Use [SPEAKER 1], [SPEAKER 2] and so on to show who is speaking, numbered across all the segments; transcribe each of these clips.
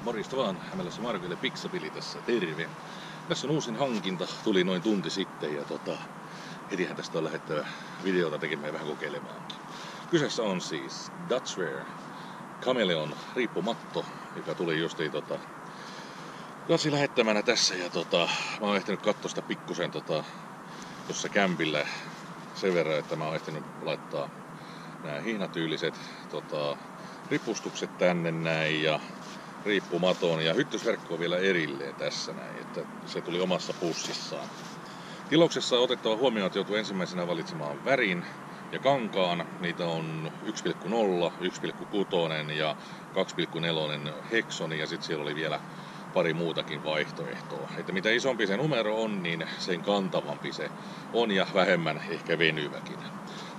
[SPEAKER 1] Morjesta vaan, Hämelässä Markoille Piksapili tässä, terve. Tässä on uusin hankinta, tuli noin tunti sitten ja hetihän tästä on lähettävä videota tekemään vähän kokeilemaankin. Kyseessä on siis Dutchware Chameleon riippumatto, joka tuli justiin Datsin lähettämänä tässä ja mä oon ehtinyt katsoa sitä pikkusen tuossa kämpillä sen verran, että mä oon ehtinyt laittaa nämä hihnatyyliset ripustukset tänne näin ja riippumaton ja hyttysverkko on vielä erilleen tässä näin, että se tuli omassa pussissaan. Tilauksessa on otettava huomioon, että joutuu ensimmäisenä valitsemaan värin ja kankaan. Niitä on 1,0, 1,6 ja 2,4 heksoni ja sitten siellä oli vielä pari muutakin vaihtoehtoa. Että mitä isompi se numero on, niin sen kantavampi se on ja vähemmän ehkä venyväkin.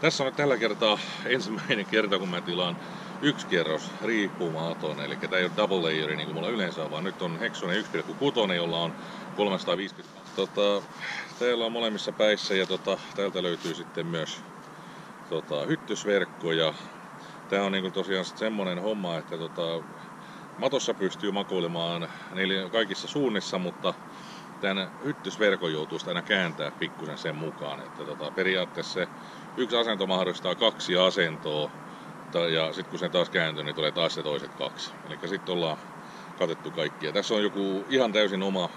[SPEAKER 1] Tässä on nyt tällä kertaa ensimmäinen kerta, kun mä tilaan yksi kierros riippumaton, eli tää ei ole double layeri niin kuin mulla yleensä on, vaan nyt on Hexone 1,6, jolla on 350. Täällä on molemmissa päissä ja täältä löytyy sitten myös hyttysverkko ja tää on niinku tosiaan semmonen homma, että matossa pystyy makoilemaan kaikissa suunnissa, mutta tän hyttysverkon joutuu aina kääntää pikkusen sen mukaan, että periaatteessa se yksi asento mahdollistaa 2 asentoa ja sitten kun se taas kääntyy, niin tulee taas se toiset 2. Eli sitten ollaan katettu kaikkia. Tässä on joku ihan täysin oma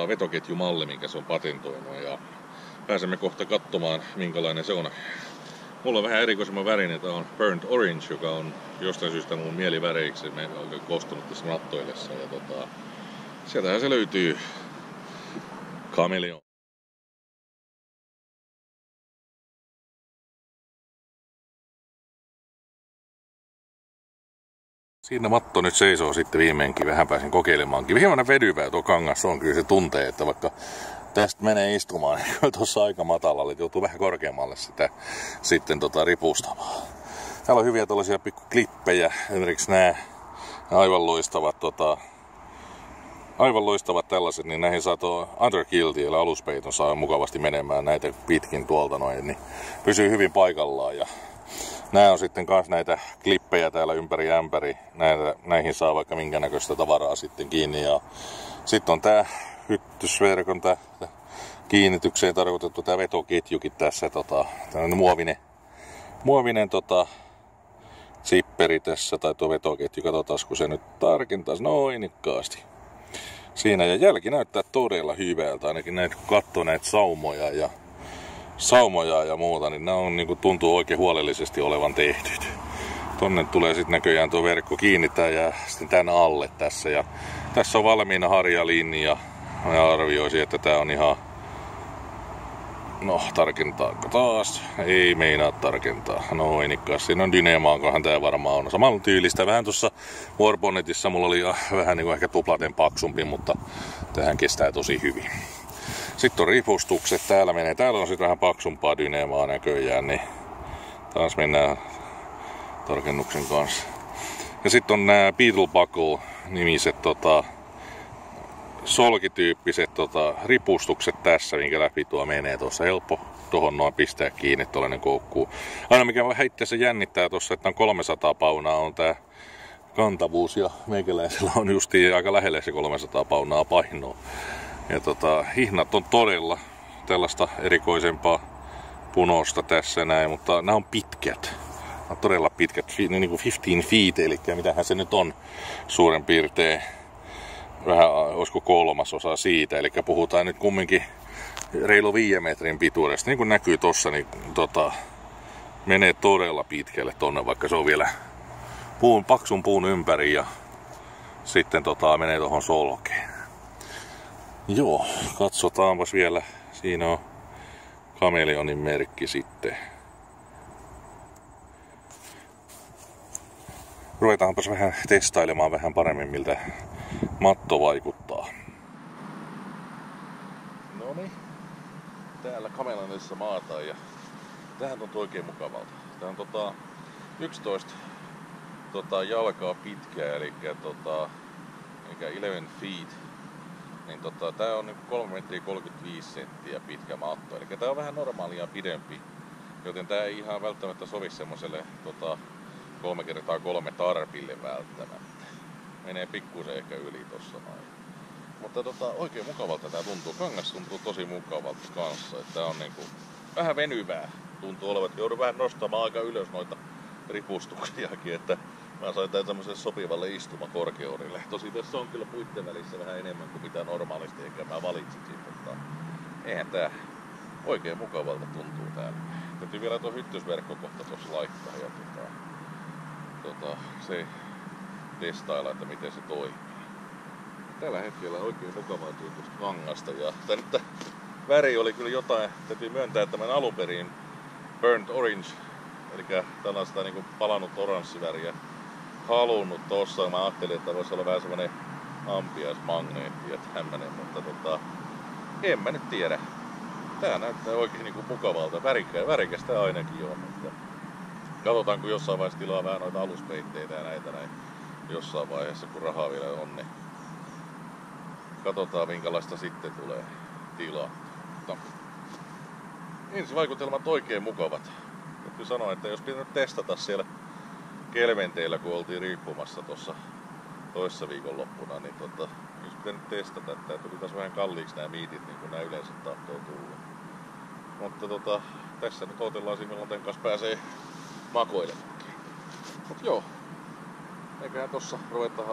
[SPEAKER 1] vetoketjumalli, minkä se on patentoinut ja pääsemme kohta katsomaan, minkälainen se on. Mulla on vähän erikoisemman värinen, tämä on Burnt Orange, joka on jostain syystä mun mieliväreiksi koostunut tässä nattoillessa. Ja sieltähän se löytyy Chameleon. Siinä matto nyt seisoo sitten viimeinkin, vähän pääsin kokeilemaankin. Hieman vedyvää tuo kangas on, kyllä se tuntee, että vaikka tästä menee istumaan, niin tuossa aika matalalle, että joutuu vähän korkeammalle sitä sitten ripustamaan. Täällä on hyviä tällaisia pikku klippejä, esimerkiksi nämä aivan loistavat tällaiset, niin näihin saa tuo underkilti, eli aluspeiton saa mukavasti menemään näitä pitkin tuolta noin, niin pysyy hyvin paikallaan. Ja nämä on sitten myös näitä klippejä täällä ympäri ämpäri, näihin saa vaikka minkä näköistä tavaraa sitten kiinni. Ja sitten on tää hyttysverkon kiinnitykseen tarkoitettu tää vetoketjukin tässä, tämmönen muovinen zipperi tässä, tai tuo vetoketju, katsotaan kun se nyt tarkentaisi noin ikkaasti. Siinä ja jälki näyttää todella hyvältä, ainakin näitä kun katsoo näitä saumoja ja muuta, niin nämä on, niin kuin tuntuu oikein huolellisesti olevan tehtyt. Tonne tulee sitten näköjään tuo verkko kiinnittää ja sitten tän alle tässä. Ja tässä on valmiina harjalinja. Ja arvioisin, että tää on ihan... No, tarkentaako taas? Ei meinaa tarkentaa. Noin ikään. Siinä on Dynemaankohan tää varmaan on. Samalla tyylistä. Vähän tuossa Warbonnetissa mulla oli vähän niin kuin ehkä tuplaten paksumpi, mutta tähän kestää tosi hyvin. Sitten on ripustukset. Täällä on sitten vähän paksumpaa Dynemaa näköjään, niin taas mennään tarkennuksen kanssa. Ja sitten on nämä Beetle Buckle-nimiset solkityyppiset ripustukset tässä, minkä läpi tuo menee tuossa. Helppo tuohon noin pistää kiinni tuollainen koukkuu. Aina mikä vähän itseänsä jännittää tuossa, että on 300 paunaa on tää kantavuus ja meikäläisellä on justiin aika lähelle se 300 paunaa painoa. Ja hihnat on todella tällaista erikoisempaa punosta tässä näin, mutta nämä on pitkät. Nämä on todella pitkät, niin kuin 15 feet, eli mitähän se nyt on suurin piirtein. Vähän olisiko 1/3 siitä, eli puhutaan nyt kumminkin reilu 5 metrin pituudesta. Niin kuin näkyy tossa, niin menee todella pitkälle tonne, vaikka se on vielä paksun puun ympäri ja sitten menee tohon solkeen. Joo, katsotaanpas vielä. Siinä on Chameleonin merkki sitten. Ruvetaanpas vähän testailemaan vähän paremmin, miltä matto vaikuttaa. Noniin, täällä Chameleonissa maataan ja tähän tuntuu oikein mukavalta. Tää on 11 jalkaa pitkää, eli 11 feet. Niin tää on 3 metriä 35 senttiä pitkä matto, eli tää on vähän normaalia pidempi, joten tää ei ihan välttämättä sovi semmoselle 3x3 tarpille välttämättä. menee pikkusen ehkä yli tossa noin. Mutta oikein mukavalta tää tuntuu. Kangas tuntuu tosi mukavalta kanssa. Että tää on niinku vähän venyvää. Tuntuu olevan, että joudun vähän nostamaan aika ylös noita ripustuksiakin, että mä sain tän semmoselle sopivalle istumakorkeudelle. Tosi tässä on kyllä puitten välissä vähän enemmän kuin mitä normaalisti eikä mä valitsisin, mutta eihän tää oikein mukavalta tuntuu täällä. Täytyy vielä tuo hyttysverkko kohta tuossa laittaa ja se testailla, että miten se toimii. Tällä hetkellä oikein mukavaa tuntuista kangasta ja tän väri oli kyllä jotain, täytyy myöntää tämän alun perin burnt orange, eli tällaista niinku palannut oranssiväriä halunnut tossa. Mä ajattelin, että voisi olla vähän semmonen ampiaismagneetti ja tämmönen, mutta en mä nyt tiedä. Tää näyttää oikein niinku mukavalta. Värikästä ainakin on. Mutta katsotaan, kun jossain vaiheessa tilaa vähän noita aluspeitteitä ja näitä näin jossain vaiheessa, kun rahaa vielä on, niin katsotaan minkälaista sitten tulee tilaa. Mutta ensivaikutelmat oikein mukavat. Täytyy sanoa, että jos pitänyt testata siellä Kelmenteillä, kun oltiin riippumassa tuossa toissa viikonloppuna, niin jos pitänyt testata, että tuli taas vähän kalliiksi nämä miitit, niin kuin nämä yleensä tahtoo tulla. Mutta tässä nyt odotellaan siinä, milloin kanssa pääsee makoilemaankin. Mut joo, eiköhän tossa ruvetaan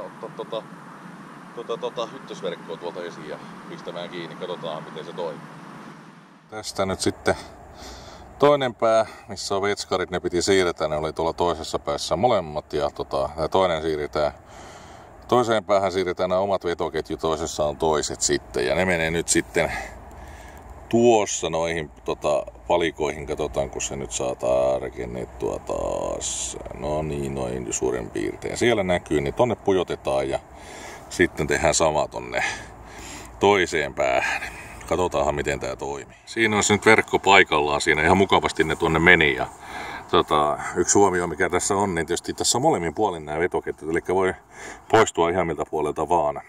[SPEAKER 1] ottaa hyttysverkkoa tuolta esiin ja pistämään kiinni, katsotaan miten se toimii. Tästä nyt sitten toinen pää, missä on vetskarit, ne piti siirtää, ne oli tuolla toisessa päässä molemmat ja toinen siirretään. Toiseen päähän siirretään nämä omat vetoketjut, toisessa on toiset sitten ja ne menee nyt sitten tuossa noihin palikoihin, katsotaan kun se nyt saa tarkennettua taas. No niin, noin suurin piirtein. Siellä näkyy, niin tonne pujotetaan ja sitten tehdään sama tonne toiseen päähän. Katsotaanhan miten tää toimii. Siinä on nyt verkko paikallaan, siinä ihan mukavasti ne tuonne meni. Ja, yksi huomio mikä tässä on, niin tietysti tässä on molemmin puolin nämä vetoketjut, eli voi poistua ihan miltä puolelta vaan.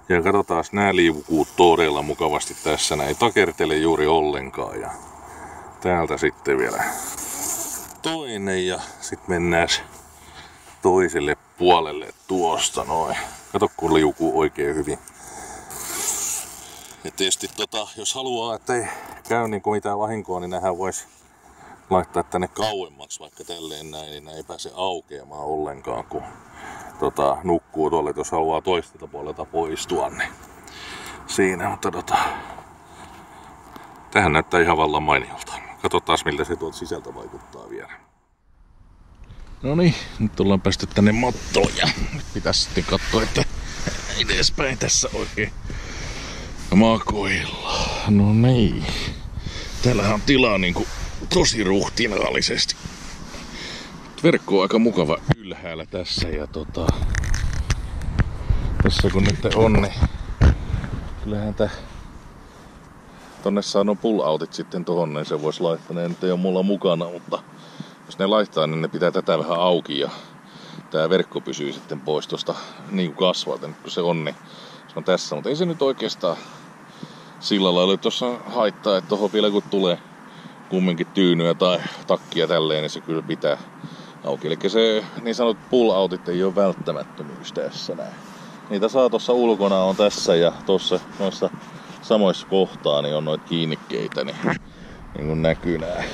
[SPEAKER 1] Ja katsotaan, nämä liukuu todella mukavasti tässä, nämä ei takertele juuri ollenkaan. Ja täältä sitten vielä toinen ja sitten mennään toiselle puolelle tuosta noin. Kato kun liukuu oikein hyvin. Ja tietysti jos haluaa, ettei käy niinku mitään vahinkoa, niin nämähän vois laittaa tänne kauemmaksi vaikka tälleen näin, niin nämä ei pääse aukeamaan ollenkaan, kun nukkuu tuolle, että jos haluaa toiselta puolelta poistua, niin siinä, mutta tähän näyttää ihan vallan mainiolta. Katsotaan miltä se tuolta sisältä vaikuttaa vielä. No niin, nyt ollaan päästy tänne mattoon ja nyt pitäisi sitten katsoa, että edespäin tässä oikein makoilla. No niin, täällähän on tilaa niinku tosi ruhtinaallisesti. Verkko on aika mukava ylhäällä tässä ja tässä kun nyt on, niin kyllähän tonne saa no pull-outit sitten tohon, niin se vois laittaa. Ne nyt ei oo mulla mukana, mutta jos ne laittaa, niin ne pitää tätä vähän auki ja tää verkko pysyy sitten pois tosta niinku kasvalta, nyt kun se on, niin se on tässä. Mutta ei se nyt oikeastaan sillä lailla, että tuossa haittaa, että tohon vielä kun tulee kumminkin tyynyä tai takkia tälleen, niin se kyllä pitää auki. Eli se niin sanotut pull-outit ei ole välttämättömyys tässä näin. Niitä saa tuossa ulkona on tässä ja tuossa noissa samoissa kohtaa niin on noita kiinnikkeitä, niin kuin näkyy nää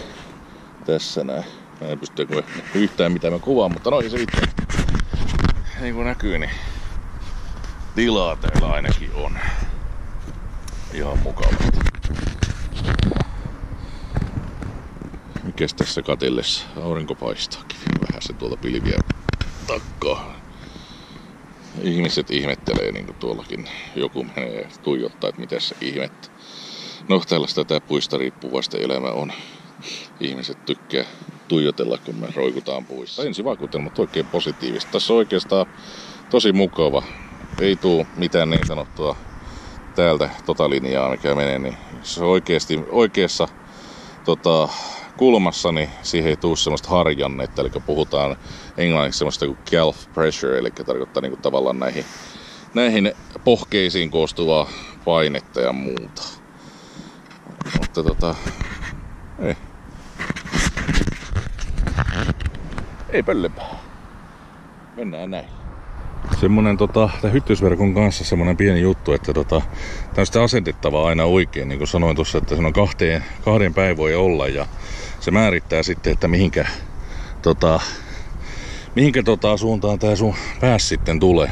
[SPEAKER 1] tässä näin. Mä en pysty yhtään mitään mä kuvaan, mutta noin se itse. Niin kuin näkyy, niin tilaa täällä ainakin on. Ihan mukavasti. Mikäs tässä katellessa? Aurinko paistaakin. Vähän se tuolta pilviä takkaa. Ihmiset ihmettelee, niin kuin tuollakin joku menee tuijottaa, että mitäs se ihmettä. No tällaista tää puista riippuvasta elämä on. Ihmiset tykkää tuijotella, kun me roikutaan puissa. Ensivaikutelmat oikein positiivista. Tässä on oikeastaan tosi mukava. Ei tuu mitään niin sanottua täältä linjaa, mikä menee. Niin se on oikeassa kulmassa, niin siihen ei tuu semmoista harjannetta, eli puhutaan englanniksi semmoista kuin calf pressure, eli tarkoittaa niin kuin tavallaan näihin pohkeisiin koostuvaa painetta ja muuta. Mutta ei pöllempää. Mennään näin. Semmonen tämän hyttysverkon kanssa semmonen pieni juttu, että tää on sitten asentettava aina oikein. Niin kuin sanoin tuossa, että se on kahden päin voi olla ja se määrittää sitten, että mihinkä suuntaan tää sun pääs sitten tulee.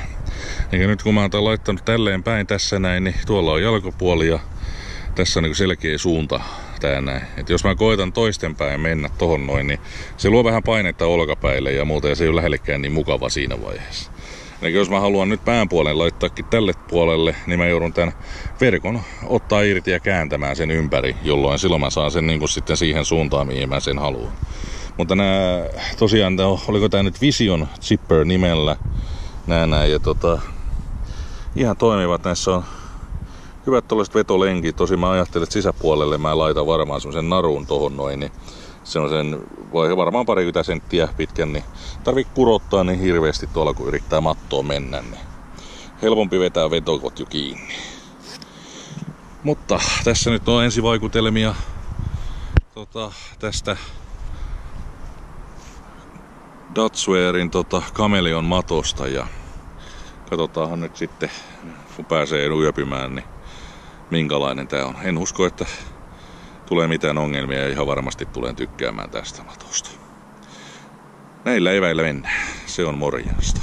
[SPEAKER 1] Eikä nyt kun mä oon laittanut tälleen päin tässä näin, niin tuolla on jalkopuoli ja tässä on niin selkeä suunta tää näin. Et jos mä koitan toisten päin mennä tohon noin, niin se luo vähän painetta olkapäille ja muuta ja se ei ole lähellekään niin mukava siinä vaiheessa. Eli jos mä haluan nyt pään puolen laittaakin tälle puolelle, niin mä joudun tämän verkon ottaa irti ja kääntämään sen ympäri, jolloin silloin mä saan sen niin kuin sitten siihen suuntaan, mihin mä sen haluan. Mutta tosiaan, oliko tää nyt Vision Zipper nimellä, näin ja ihan toimivat. Näissä on hyvät tollaiset vetolenkit. Tosi mä ajattelin, että sisäpuolelle mä laitan varmaan semmosen narun tohon noin, niin semmosen varmaan 20 senttiä pitkän, niin tarvii kurottaa niin hirveästi tuolla kun yrittää mattoon mennä, niin helpompi vetää vetokot jo kiinni. Mutta tässä nyt on ensivaikutelmia tästä Datswearin Kameleon matosta ja katsotaanhan nyt sitten kun pääsee yöpymään, niin minkälainen tää on. En usko, että tulee mitään ongelmia ja ihan varmasti tulen tykkäämään tästä matosta. Näillä eväillä mennään. Se on morjasta.